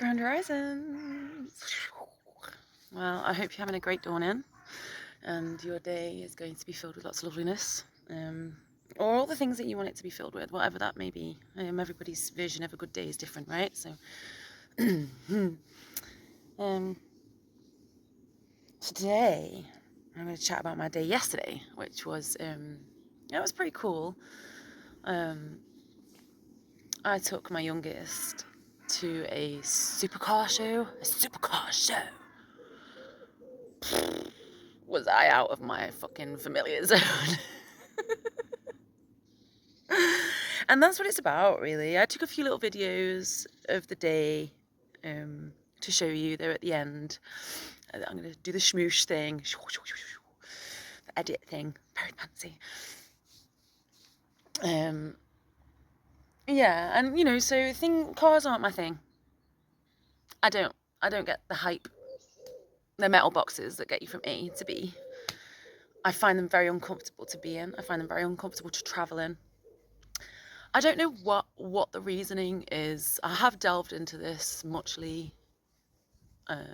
Grand Horizons. Well, I hope you're having a great dawn in and your day is going to be filled with lots of loveliness. Or all the things that you want it to be filled with, whatever that may be. Everybody's vision of a good day is different, right? So, today I'm going to chat about my day yesterday, which was, it was pretty cool. I took my youngest to a supercar show. Was I out of my fucking familiar zone? And that's what it's about, really. I took a few little videos of the day to show you. They're at the end. I'm going to do the schmoosh thing, the edit thing, very fancy. Yeah, and so cars aren't my thing. I don't get the hype. They're metal boxes that get you from A to B. I find them very uncomfortable to be in. I find them very uncomfortable to travel in. I don't know what the reasoning is. I have delved into this muchly. I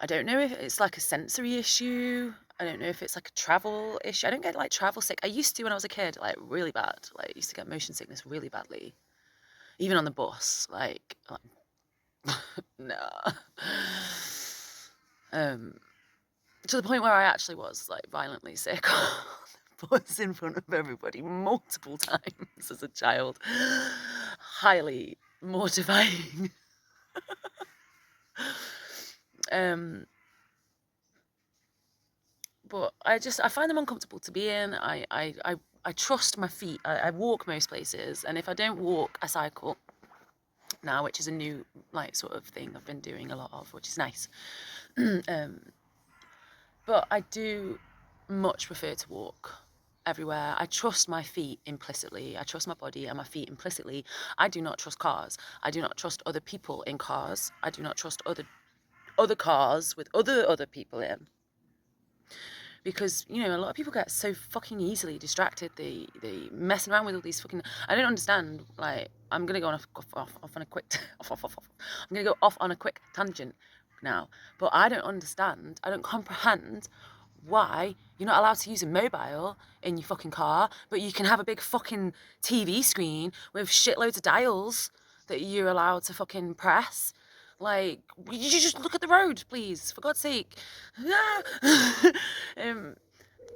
don't know if it's like a sensory issue. I don't know if it's like a travel issue. I don't get like travel sick. I used to when I was a kid, like really bad. Like I used to get motion sickness really badly, even on the bus. Like no. To the point where I actually was like violently sick on the bus in front of everybody multiple times as a child. Highly mortifying. But I find them uncomfortable to be in. I trust my feet. I walk most places, and if I don't walk, I cycle now, which is a new like sort of thing I've been doing a lot of, which is nice. But I do much prefer to walk everywhere. I trust my feet implicitly. I trust my body and my feet implicitly. I do not trust cars. I do not trust other people in cars. I do not trust other cars with other people in. Because, a lot of people get so fucking easily distracted. They messing around with all these fucking... I don't understand, like, I'm going to go off on a quick... I'm going to go off on a quick tangent now. But I don't comprehend why you're not allowed to use a mobile in your fucking car, but you can have a big fucking TV screen with shitloads of dials that you're allowed to fucking press. Like, you just look at the road, please, for God's sake.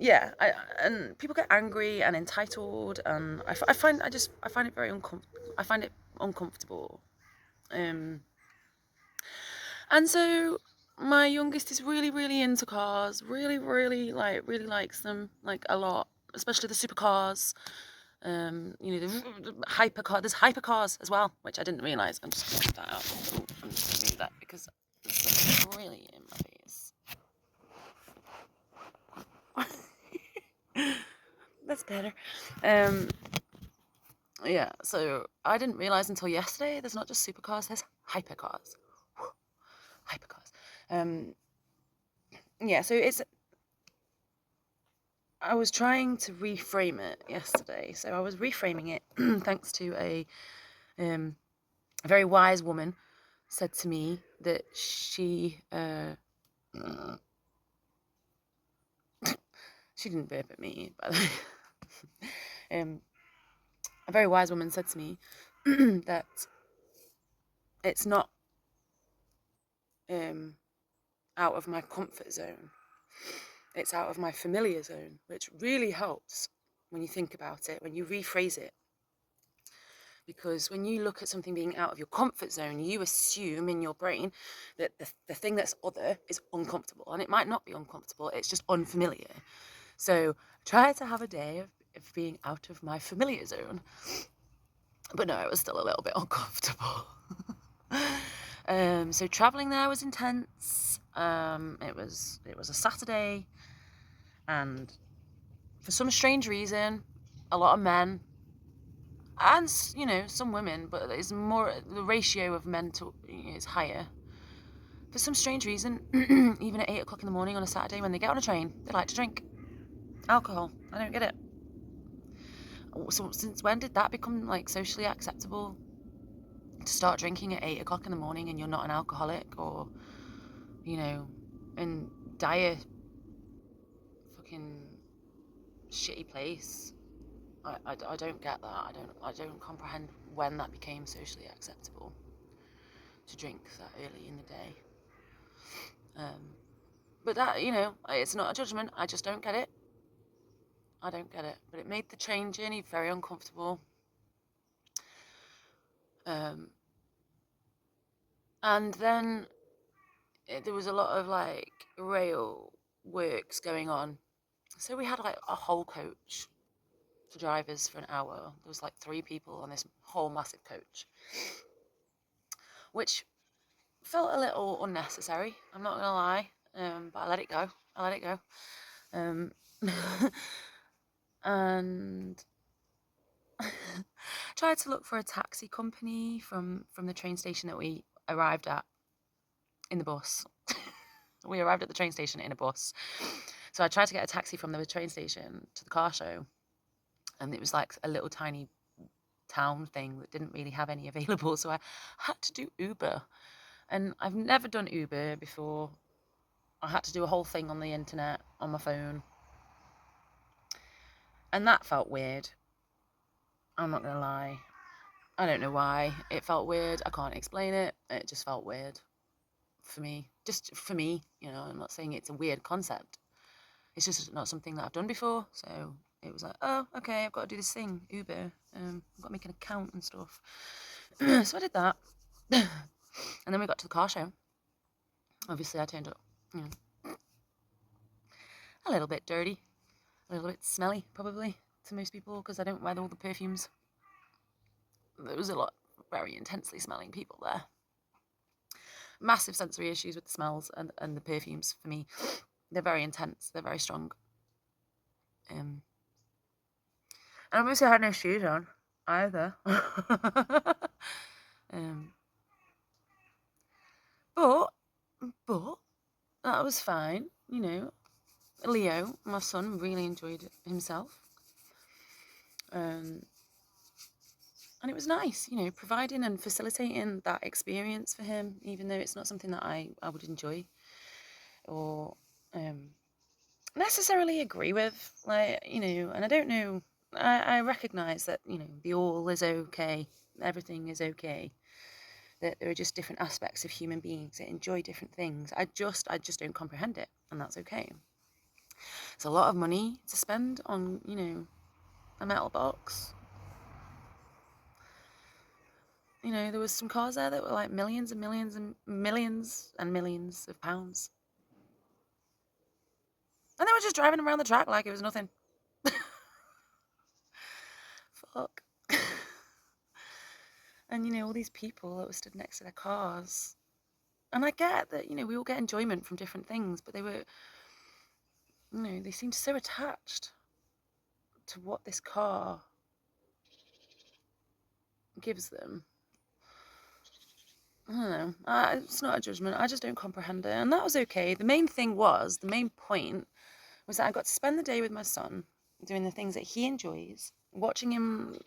Yeah, and people get angry and entitled, and I find it very uncomfortable. And so my youngest is really, really into cars. Really likes them like a lot, especially the supercars. The hypercar. There's hypercars as well, which I didn't realise. I'm just gonna put that out. I'm just gonna move that because it's really in my face. That's better. Yeah, so I didn't realise until yesterday there's not just supercars, there's hypercars. Hypercars. Yeah, so I was trying to reframe it yesterday. So I was reframing it thanks to a very wise woman said to me that she she didn't burp at me, by the way. A very wise woman said to me that it's not out of my comfort zone. It's out of my familiar zone, which really helps when you think about it, when you rephrase it. Because when you look at something being out of your comfort zone, you assume in your brain that the thing that's other is uncomfortable. And it might not be uncomfortable, it's just unfamiliar. So try to have a day of being out of my familiar zone. But no, it was still a little bit uncomfortable. So traveling there was intense. It was a Saturday, and for some strange reason, a lot of men, and some women, but it's more the ratio of men to is higher. For some strange reason, even at 8 o'clock in the morning on a Saturday when they get on a train, they like to drink alcohol. I don't get it. So since when did that become like socially acceptable? to start drinking at 8 o'clock in the morning and you're not an alcoholic, or, you know, in dire fucking shitty place. I don't get that. I don't comprehend when that became socially acceptable to drink that early in the day. But that, you know, it's not a judgment. I just don't get it. I don't get it. But it made the train journey very uncomfortable. And then there was a lot of like rail works going on. So we had like a whole coach for drivers for an hour. There was like 3 people on this whole massive coach, which felt a little unnecessary. I'm not gonna lie, but I let it go. And tried to look for a taxi company from the train station that we arrived at in the bus. We arrived at the train station in a bus. So I tried to get a taxi from the train station to the car show, and it was like a little tiny town thing that didn't really have any available, so I had to do Uber. And I've never done Uber before. I had to do a whole thing on the internet on my phone, and that felt weird. I'm not gonna lie. I don't know why it felt weird. I can't explain it. It just felt weird for me. Just for me, you know. I'm not saying it's a weird concept. It's just not something that I've done before. So it was like, oh, okay, I've got to do this thing, Uber. I've got to make an account and stuff. So I did that. And then we got to the car show. Obviously, I turned up, you know, a little bit dirty, a little bit smelly, probably, to most people, because I don't wear all the perfumes. There was a lot of very intensely smelling people there. Massive sensory issues with the smells and the perfumes for me. They're very intense. They're very strong. And I obviously had no shoes on either. But that was fine. You know, Leo, my son, really enjoyed himself. And it was nice, you know, providing and facilitating that experience for him, even though it's not something that I would enjoy or necessarily agree with, like, you know. And I don't know, I recognise that, you know, the all is okay, everything is okay, that there are just different aspects of human beings that enjoy different things. I just don't comprehend it, and that's okay. It's a lot of money to spend on, you know, a metal box. You know, there was some cars there that were like millions and millions and millions and millions of pounds. And they were just driving around the track like it was nothing. Fuck. And, you know, all these people that were stood next to their cars. And I get that, you know, we all get enjoyment from different things, but they were, you know, they seemed so attached to what this car gives them. I don't know. It's not a judgment. I just don't comprehend it. And that was okay. The main point was that I got to spend the day with my son, doing the things that he enjoys, watching him.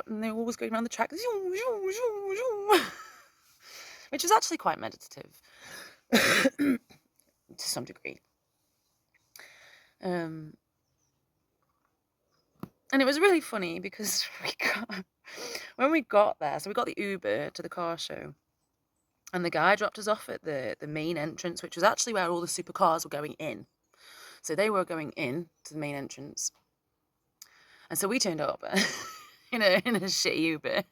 And they were always going around the track, which was actually quite meditative to some degree. And it was really funny because when we got there, so we got the Uber to the car show, and the guy dropped us off at the main entrance, which was actually where all the supercars were going in. So they were going in to the main entrance. And so we turned up in a shitty Uber.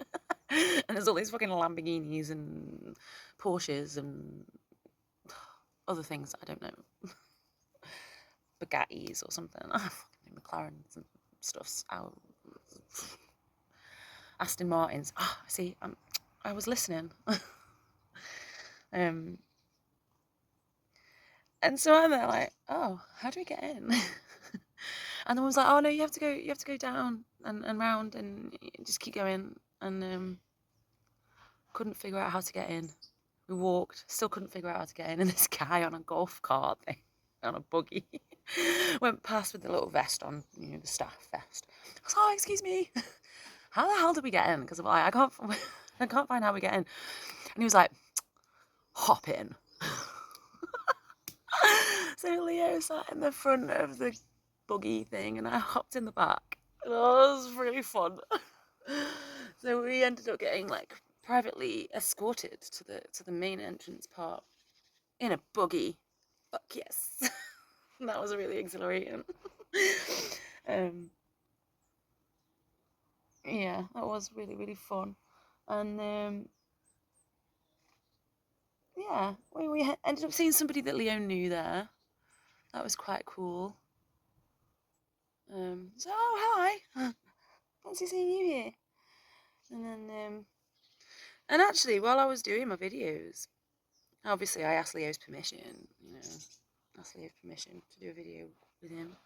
And there's all these fucking Lamborghinis and Porsches and other things I don't know. Bugattis or something. Fucking McLarens and stuffs out. Aston Martins. See, I was listening. And so I'm there like, oh, how do we get in? And the one was like, oh no, you have to go down and round and just keep going. And couldn't figure out how to get in. We walked, still couldn't figure out how to get in. And this guy on a golf cart thing, on a buggy, went past with the little vest on, you know, the staff vest. I was like, oh, excuse me, how the hell did we get in? Because I'm like, I can't find how we get in. And he was like, hop in. So Leo sat in the front of the buggy thing and I hopped in the back. And it was really fun. So we ended up getting like privately escorted to the main entrance part in a buggy. Fuck yes. That was really exhilarating. Yeah, that was really, really fun. And yeah, we ended up seeing somebody that Leo knew there. That was quite cool. So, oh, hi. Fancy seeing you here. And then, and actually, while I was doing my videos, obviously I asked Leo's permission, asked Leo's permission to do a video with him.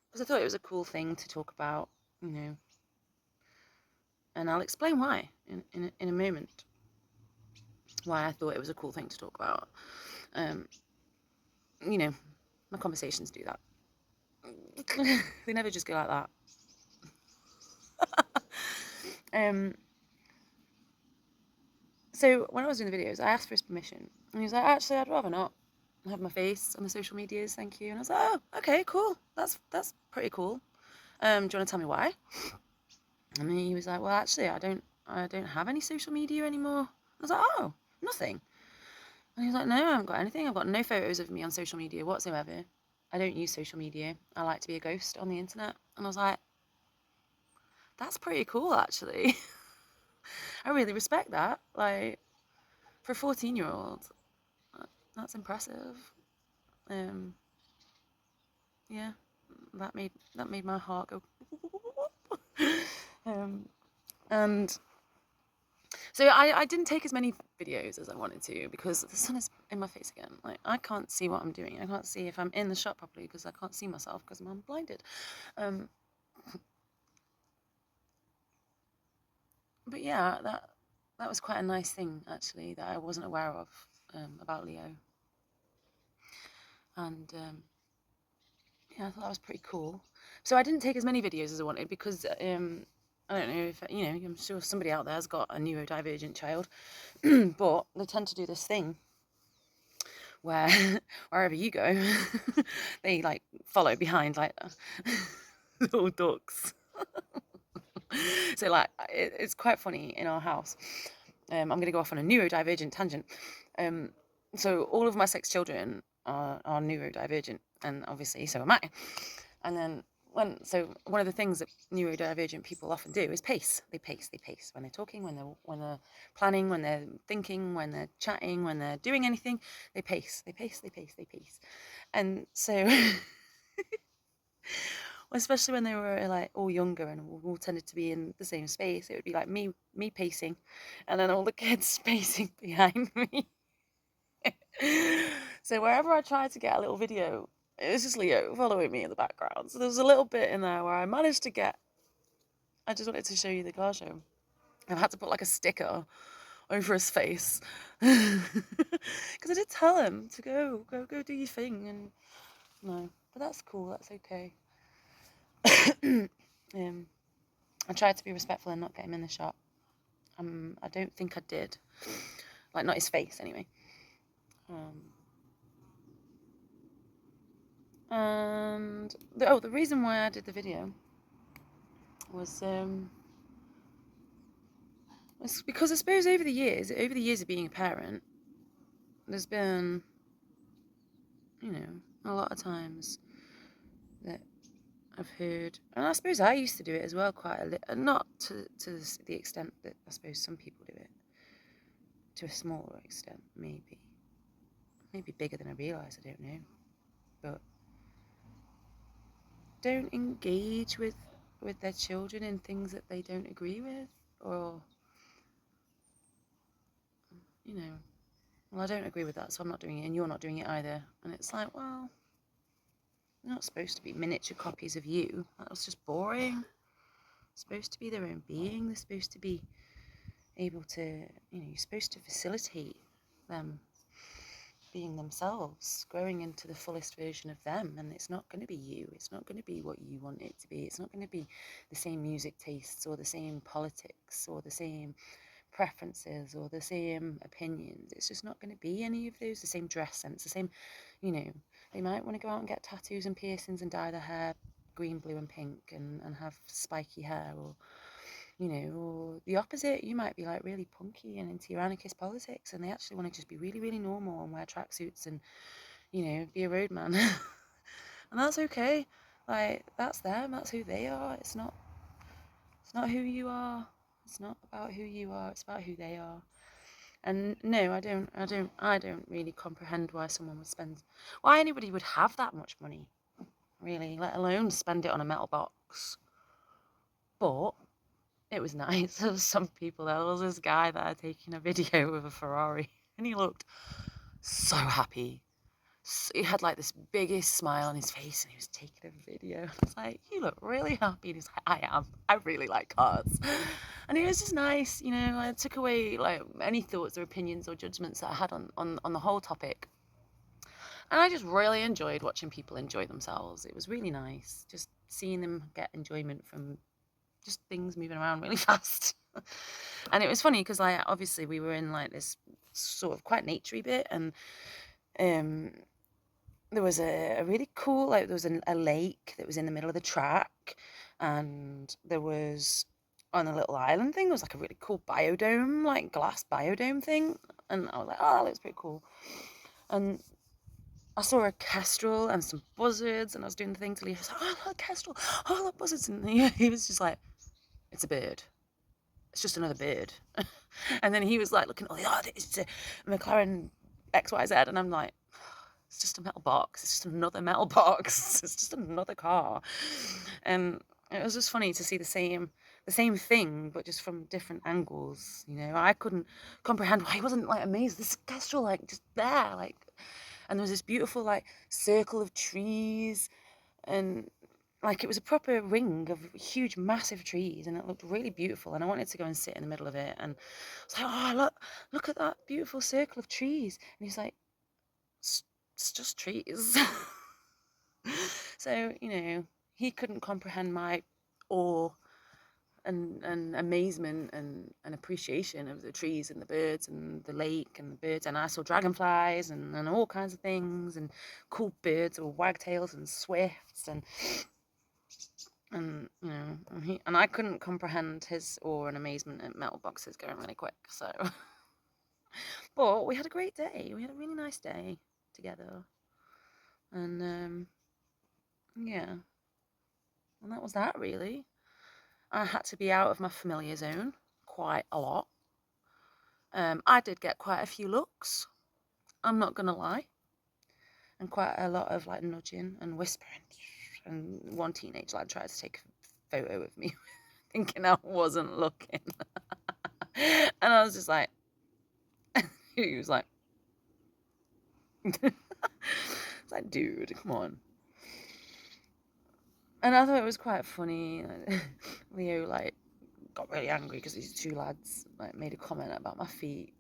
Because I thought it was a cool thing to talk about, and I'll explain why in a moment. Why I thought it was a cool thing to talk about. My conversations do that. They never just go like that. So when I was doing the videos, I asked for his permission, and he was like, "Actually, I'd rather not have my face on the social medias, thank you." And I was like, "Oh, okay, cool. That's pretty cool. Do you want to tell me why?" And he was like, "Well, actually, I don't have any social media anymore." I was like, "Oh, nothing." And he was like, "No, I haven't got anything. I've got no photos of me on social media whatsoever. I don't use social media. I like to be a ghost on the internet." And I was like, "That's pretty cool, actually." I really respect that. Like, for a 14-year-old, that's impressive. Yeah, that made my heart go. And so I didn't take as many videos as I wanted to because the sun is in my face again. Like, I can't see what I'm doing. I can't see if I'm in the shot properly because I can't see myself because I'm blinded. But yeah, that was quite a nice thing actually that I wasn't aware of about Leo. And yeah, I thought that was pretty cool. So I didn't take as many videos as I wanted because I don't know if I'm sure somebody out there has got a neurodivergent child, but they tend to do this thing where wherever you go, they like follow behind like little ducks. So like it's quite funny in our house. I'm going to go off on a neurodivergent tangent. So all of my 6 children are neurodivergent, and obviously so am I. And then one of the things that neurodivergent people often do is pace. They pace when they're talking, when they're planning, when they're thinking, when they're chatting, when they're doing anything. They pace. And so, especially when they were like all younger and all tended to be in the same space, it would be like me pacing, and then all the kids pacing behind me. So wherever I tried to get a little video, it was just Leo following me in the background. So there was a little bit in there where I managed to get. I just wanted to show you the car show. I've had to put like a sticker over his face because I did tell him to go do your thing, and no, but that's cool. That's okay. I tried to be respectful and not get him in the shot. I don't think I did. Like, not his face, anyway. And the reason why I did the video was because I suppose over the years of being a parent, there's been, a lot of times that I've heard, and I suppose I used to do it as well quite a little, not to the extent that I suppose some people do it, to a smaller extent, maybe bigger than I realise, I don't know, but don't engage with their children in things that they don't agree with, or, well, I don't agree with that, so I'm not doing it, and you're not doing it either. And it's like, well, they're not supposed to be miniature copies of you. That was just boring. They're supposed to be their own being. They're supposed to be able to, you're supposed to facilitate them being themselves, growing into the fullest version of them. And it's not going to be you. It's not going to be what you want it to be. It's not going to be the same music tastes or the same politics or the same preferences or the same opinions. It's just not going to be any of those. The same dress sense, the same, they might want to go out and get tattoos and piercings and dye their hair green, blue and pink and have spiky hair, or or the opposite. You might be like really punky and into your anarchist politics, and they actually want to just be really, really normal and wear tracksuits and, be a roadman. And that's okay. Like, that's them. That's who they are. It's not who you are. It's not about who you are. It's about who they are. And no, I don't really comprehend why why anybody would have that much money, really, let alone spend it on a metal box. But it was nice. There was some people. There was this guy that had taken a video with a Ferrari, and he looked so happy. He had like this biggest smile on his face, and he was taking a video. I was like, "You look really happy." And he's like, "I am. I really like cars." And it was just nice, I took away like any thoughts or opinions or judgments that I had on the whole topic. And I just really enjoyed watching people enjoy themselves. It was really nice just seeing them get enjoyment from just things moving around really fast. And it was funny because obviously we were in like this sort of quite naturey bit, and there was a really cool, like, there was a lake that was in the middle of the track, and there was, on a little island thing, there was like a really cool biodome, like glass biodome thing, and I was like, oh, that looks pretty cool. And I saw a kestrel and some buzzards, and I was doing the thing to leave. I was like, oh, look, kestrel, oh, look, buzzards. And he was just like, it's a bird. It's just another bird. And then he was like looking, oh, it's a McLaren XYZ. And I'm like, it's just a metal box. It's just another metal box. It's just another car. And it was just funny to see the same thing, but just from different angles. I couldn't comprehend why he wasn't like amazed. This kestrel, like, just there, like, and there was this beautiful like circle of trees, and like it was a proper ring of huge, massive trees, and it looked really beautiful. And I wanted to go and sit in the middle of it, and I was like, oh, look at that beautiful circle of trees. And he's like, it's just trees. So he couldn't comprehend my awe and amazement and appreciation of the trees and the birds and the lake and the birds. And I saw dragonflies and all kinds of things, and cool birds or wagtails and swifts, and I couldn't comprehend his awe and amazement at metal boxes going really quick. So but we had a great day. We had a really nice day together, and yeah, and that was that, really. I had to be out of my familiar zone quite a lot. I did get quite a few looks, I'm not gonna lie, and quite a lot of like nudging and whispering. And one teenage lad tried to take a photo of me, thinking I wasn't looking. And I was just like, he was like, it's like, dude, come on. And I thought it was quite funny. Leo like got really angry because these two lads like made a comment about my feet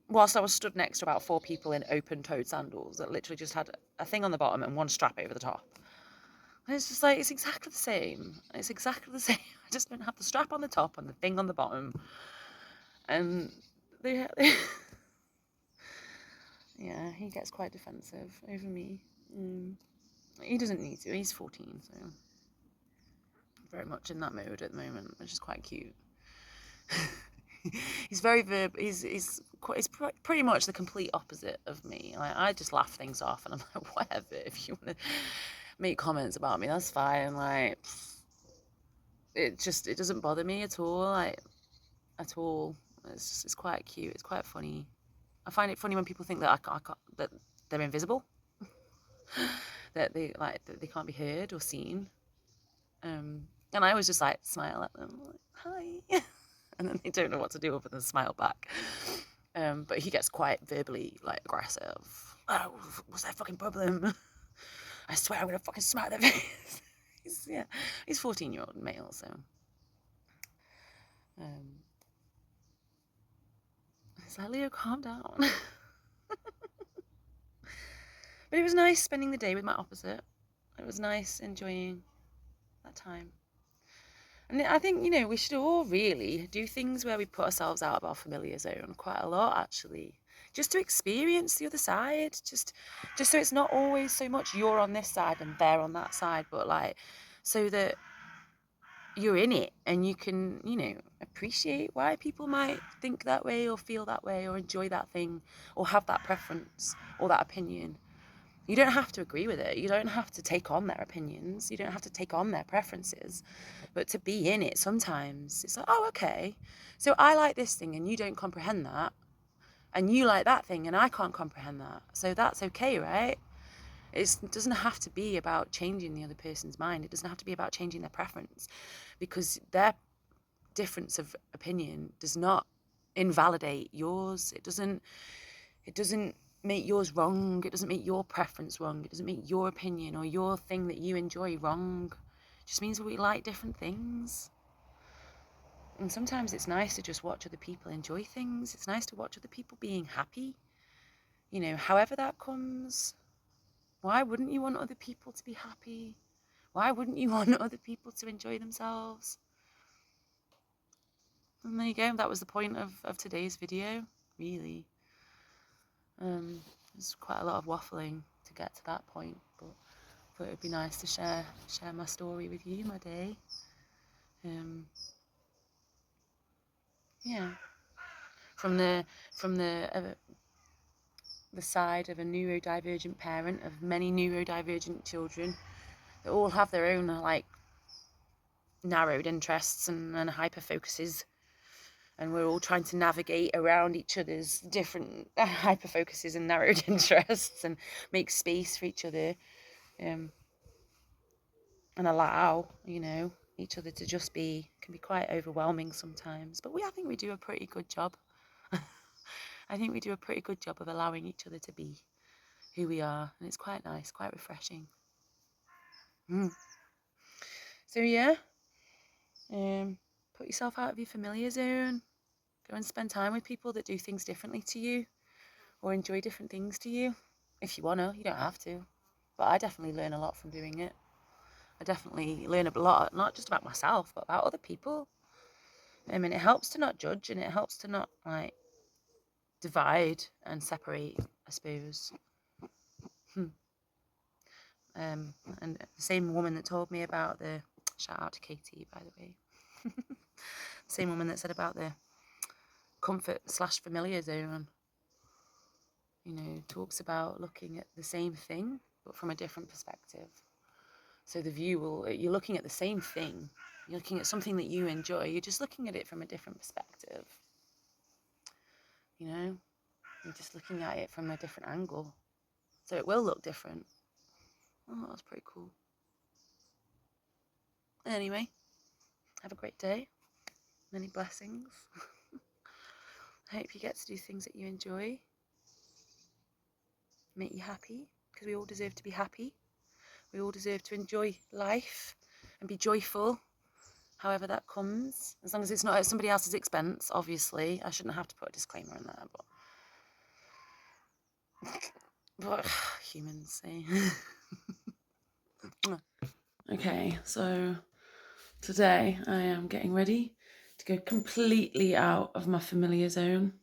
whilst I was stood next to about 4 people in open-toed sandals that literally just had a thing on the bottom and one strap over the top. And it's just like, it's exactly the same. It's exactly the same. I just don't have the strap on the top and the thing on the bottom. And yeah, he gets quite defensive over me. He doesn't need to. He's 14, so very much in that mode at the moment, which is quite cute. He's very he's pretty much the complete opposite of me. Like, I just laugh things off, and I'm like, whatever. If you want to make comments about me, that's fine. Like, it doesn't bother me at all. Like, at all. It's quite cute. It's quite funny. I find it funny when people think that I can't, that they're invisible, that they can't be heard or seen. And I always just like smile at them, like, hi. And then they don't know what to do other than smile back. But he gets quite verbally like aggressive. Oh, what's that fucking problem? I swear I'm gonna fucking smack their face. He's 14-year-old male, so it's like, Leo, calm down. But it was nice spending the day with my opposite. It was nice enjoying that time. And I think, you know, we should all really do things where we put ourselves out of our familiar zone quite a lot, actually. Just to experience the other side, just so it's not always so much you're on this side and they're on that side, but like, so that you're in it and you can, you know, appreciate why people might think that way or feel that way or enjoy that thing or have that preference or that opinion. You don't have to agree with it. You don't have to take on their opinions. You don't have to take on their preferences. But to be in it sometimes, it's like, oh, okay. So I like this thing and you don't comprehend that. And you like that thing and I can't comprehend that. So that's okay, right? It doesn't have to be about changing the other person's mind. It doesn't have to be about changing their preference, because their difference of opinion does not invalidate yours. It doesn't make yours wrong. It doesn't make your preference wrong. It doesn't make your opinion or your thing that you enjoy wrong. It just means we like different things. And sometimes it's nice to just watch other people enjoy things. It's nice to watch other people being happy, you know, however that comes. Why wouldn't you want other people to be happy? Why wouldn't you want other people to enjoy themselves? And there you go. That was the point of today's video, really. There's quite a lot of waffling to get to that point, but I thought it would be nice to share my story with you, my day. Yeah, from the side of a neurodivergent parent of many neurodivergent children that all have their own like narrowed interests and hyper focuses, and we're all trying to navigate around each other's different hyper focuses and narrowed interests and make space for each other, and allow, you know, each other to just be, can be quite overwhelming sometimes, but I think we do a pretty good job. I think we do a pretty good job of allowing each other to be who we are, and it's quite nice, quite refreshing. So yeah, put yourself out of your familiar zone. Go and spend time with people that do things differently to you or enjoy different things to you. If you want to, you don't have to. But I definitely learn a lot from doing it. I definitely learn a lot, not just about myself, but about other people. I mean, it helps to not judge, and it helps to not like divide and separate, I suppose. And the same woman that told me about the, shout out to Katie, by the way, same woman that said about the comfort/familiar zone, you know, talks about looking at the same thing, but from a different perspective. So the view you're looking at the same thing, you're looking at something that you enjoy, you're just looking at it from a different perspective. You know, you're just looking at it from a different angle. So it will look different. Oh, that's pretty cool. Anyway, have a great day. Many blessings. I hope you get to do things that you enjoy, make you happy, because we all deserve to be happy. We all deserve to enjoy life and be joyful, however that comes, as long as it's not at somebody else's expense, obviously. I shouldn't have to put a disclaimer in there, but humans, eh? Okay, so today I am getting ready to go completely out of my familiar zone,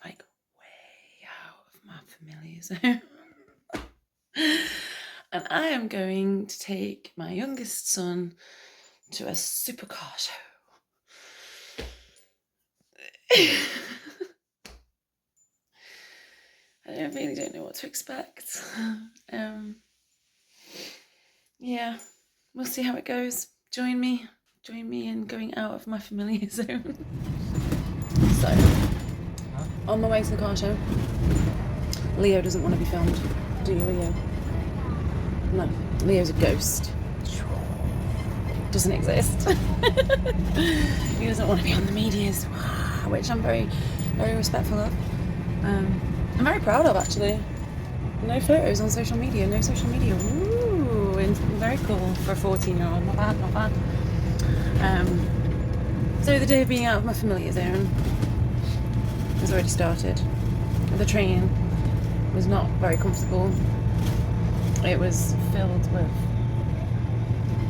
like way out of my familiar zone. And I am going to take my youngest son to a supercar show. I really don't know what to expect. Yeah, we'll see how it goes. Join me in going out of my familiar zone. So, on my way to the car show. Leo doesn't want to be filmed. Do you, Leo? No, Leo's a ghost. Doesn't exist. He doesn't want to be on the medias, which I'm very, very respectful of. I'm very proud of, actually. No photos on social media, Ooh, very cool for a 14-year-old. Not bad. So the day of being out of my familiar zone has already started. The train was not very comfortable. It was filled with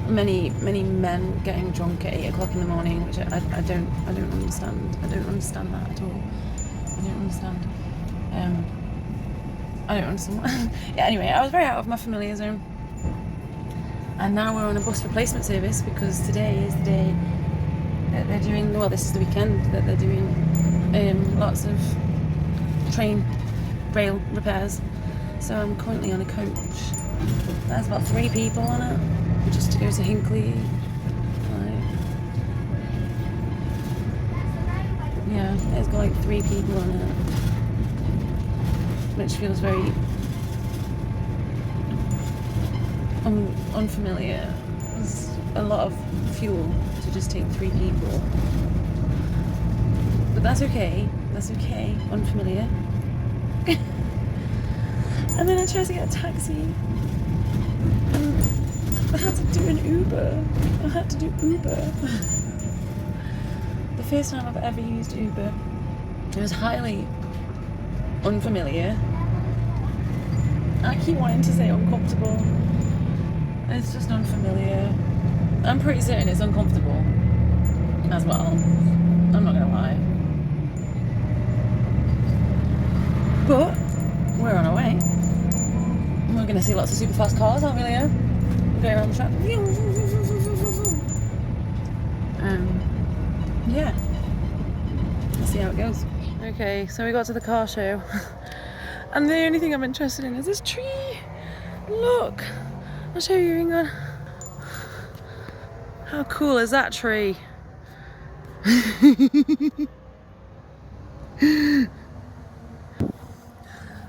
many men getting drunk at 8 o'clock in the morning, which I don't understand. I don't understand that at all. I don't understand. I don't understand. Yeah, anyway, I was very out of my familiar zone. And now we're on a bus replacement service because today is the day that they're doing, well, this is the weekend that they're doing lots of train rail repairs. So I'm currently on a coach. There's about 3 people on it, just to go to Hinckley. Yeah, it's got like 3 people on it, which feels very unfamiliar. It's a lot of fuel to just take 3 people. But that's okay. That's okay. Unfamiliar. And then I tried to get a taxi. And I had to do an Uber. I had to do Uber. The first time I've ever used Uber. It was highly unfamiliar. I keep wanting to say uncomfortable. It's just unfamiliar. I'm pretty certain it's uncomfortable as well. I'm not gonna lie. But we're on our way. We're gonna see lots of super fast cars, aren't we, Leo? We're going around the track. Yeah. Let's see how it goes. Okay, so we got to the car show. And the only thing I'm interested in is this tree. Look. I'll show you, hang on. How cool is that tree?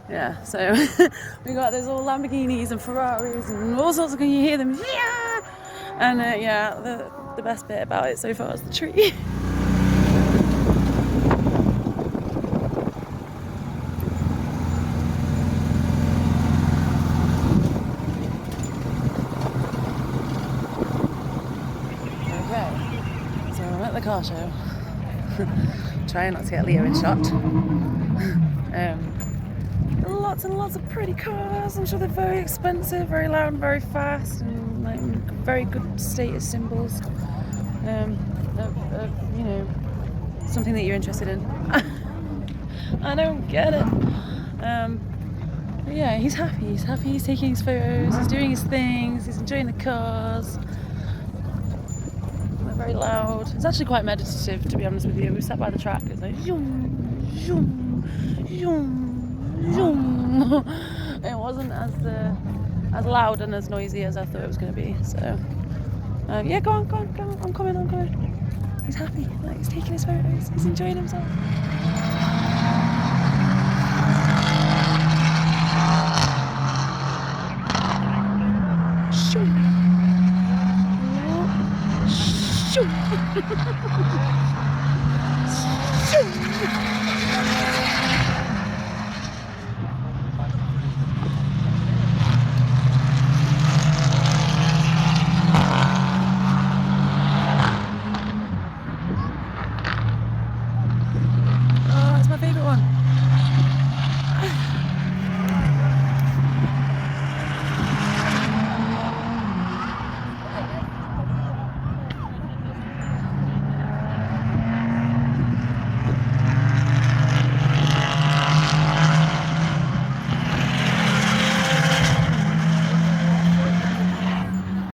Yeah, so we got those all Lamborghinis and Ferraris and all sorts of, can you hear them? Yeah! And yeah, the best bit about it so far is the tree. The car show. Trying not to get Leo in shot. Lots and lots of pretty cars. I'm sure they're very expensive, very loud and very fast, and like very good status symbols. You know, something that you're interested in. I don't get it. But yeah, he's happy. He's happy. He's taking his photos. He's doing his things. He's enjoying the cars. Very loud. It's actually quite meditative, to be honest with you. We sat by the track. It's like zoom, zoom, zoom, zoom. It wasn't as loud and as noisy as I thought it was going to be. So yeah, go on. I'm coming. He's happy. Like, he's taking his photos. He's enjoying himself. Shoot.